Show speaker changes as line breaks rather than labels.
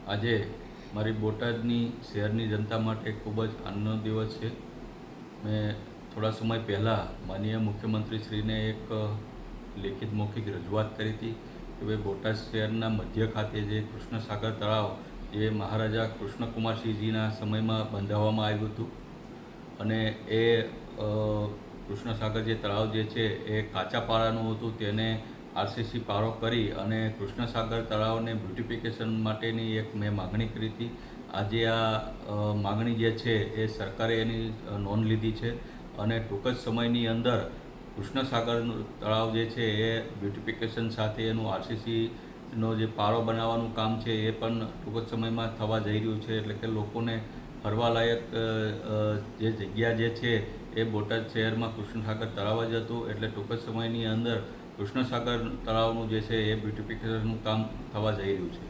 આજે મારી બોટાદની શહેરની જનતા માટે ખૂબ જ આનંદનો દિવસ છે. મેં થોડા સમય પહેલાં માનનીય મુખ્યમંત્રીશ્રીને એક લેખિત મૌખિક રજૂઆત કરી હતી કે ભાઈ બોટાદ શહેરના મધ્ય ખાતે જે કૃષ્ણસાગર તળાવ જે મહારાજા કૃષ્ણકુમારસિંહજીના સમયમાં બંધાવવામાં આવ્યું હતું અને એ કૃષ્ણસાગર જે તળાવ જે છે એ કાચા પાળાનું હતું, તેને આરસીસી પારો કરી અને કૃષ્ણસાગર તળાવને બ્યુટિફિકેશન માટેની એક મેં માગણી કરી હતી. આજે આ માગણી જે છે એ સરકારે એની નોંધ લીધી છે અને ટૂંક જ સમયની અંદર કૃષ્ણસાગર તળાવ જે છે એ બ્યુટિફિકેશન સાથે એનું આરસીસીનો જે પારો બનાવવાનું કામ છે એ પણ ટૂંક જ સમયમાં થવા જઈ રહ્યું છે. એટલે કે લોકોને ફરવાલાયક જે જગ્યા જે છે એ બોટાદ શહેરમાં કૃષ્ણસાગર તળાવ જ હતું. એટલે ટૂંક જ સમયની અંદર કૃષ્ણસાગર તળાવનું જે છે એ બ્યુટિફિકેશનનું કામ થવા જઈ રહ્યું છે.